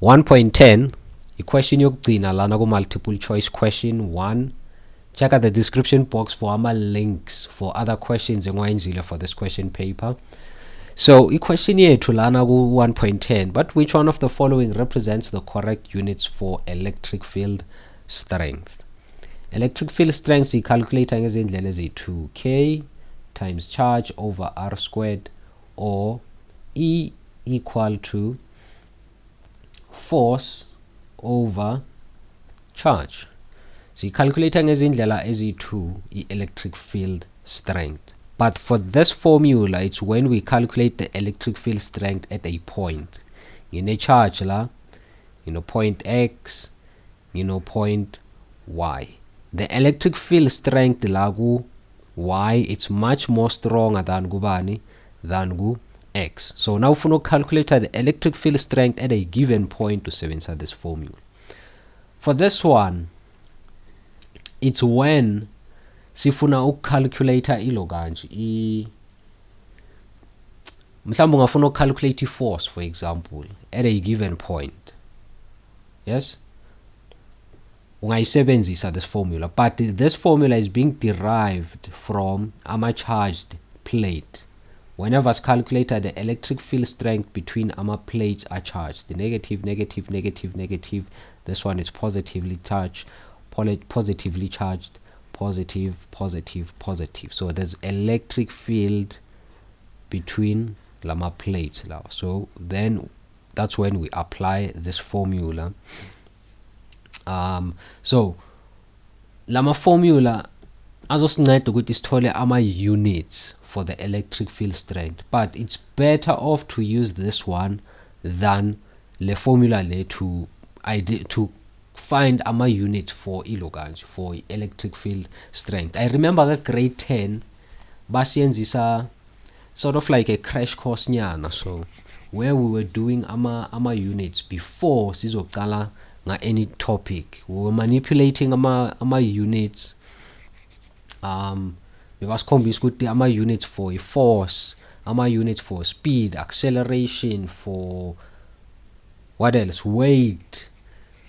1.10 i-question yokugcina lana ku-multiple choice question 1. Check out the description box for ama links for other questions engiwayenzile for this question paper. So i-question yethu lana ku 1.10, but which one of the following represents the correct units for electric field strength? Electric field strength i-calculate ngezindlela eziyi-2, K times charge over R squared, or E equal to force over charge. So you calculate ngezindlela eziyi-2 electric field strength. But for this formula, it's when we calculate the electric field strength at a point. In a charge la, point X, point Y. The electric field strength la ku Y, it's much more stronger than gubani, than gu X. So now for calculate the electric field strength at a given point to sebenzisa this formula. For this one, it's when sifuna ukukhalculata ilo kanje mhlawumbe ungafuna ukukhalculate force, for example, at a given point. Yes, ungayisebenzisa this formula, but this formula is being derived from ama charged plate. Whenever it's calculated, the electric field strength between ama plates are charged. The negative, negative, negative, negative. This one is positively charged, positively charged, positive, positive, positive. So there's electric field between lama plates. So then that's when we apply this formula. So lama formula azosinceda ukuthi sithole ama units for the electric field strength, but it's better off to use this one than the formula le to find ama units for iloganje for electric field strength. I remember that grade 10 basiyenzisa sort of like a crash course nyana, so where we were doing ama units before sizoqala nga any topic. We were manipulating ama units. Bebasikhombisa ukuthi ama units for a force, ama units for speed, acceleration, for what else, weight,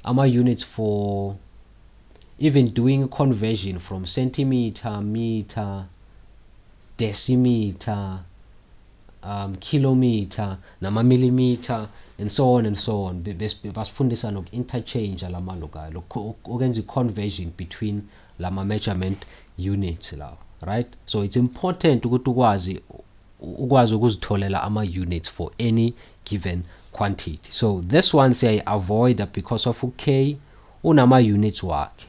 ama units for even doing conversion from centimeter, meter, decimeter, kilometer, nama millimeter, and so on and so on. Basifundisa nok interchange lama lokalo ukwenza conversion between lama measurement units lawo, right? So it's important ukuthi ukwazi ukuzitholela ama units for any given quantity. So this one say avoid that because of K unama units wakhe,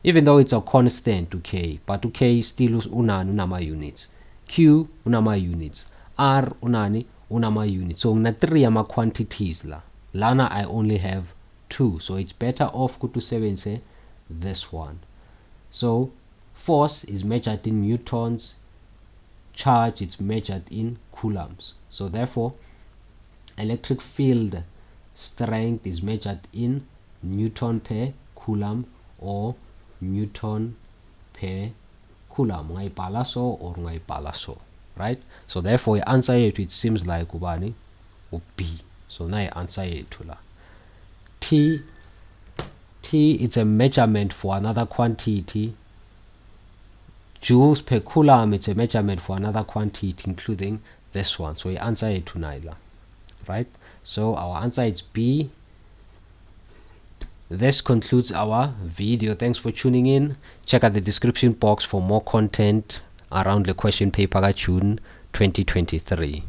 even though it's a constant K, but K still unama units, Q unama units, R unama units. So ngina 3 ama quantities la, lana I only have 2, so it's better off to sebenzise this one. So force is measured in newtons, charge is measured in coulombs. So therefore electric field strength is measured in newton per coulomb or newton per coulomb. Ungayibhala so or ungayibhala so, right? So therefore the answer yethu, it seems like ubani B. So now answer yethu la T it's a measurement for another quantity. Joules per coulomb, it's a measurement for another quantity, including this one. So we answer it to Naila, right? So our answer is B. This concludes our video. Thanks for tuning in. Check out the description box for more content around the question paper June 2023.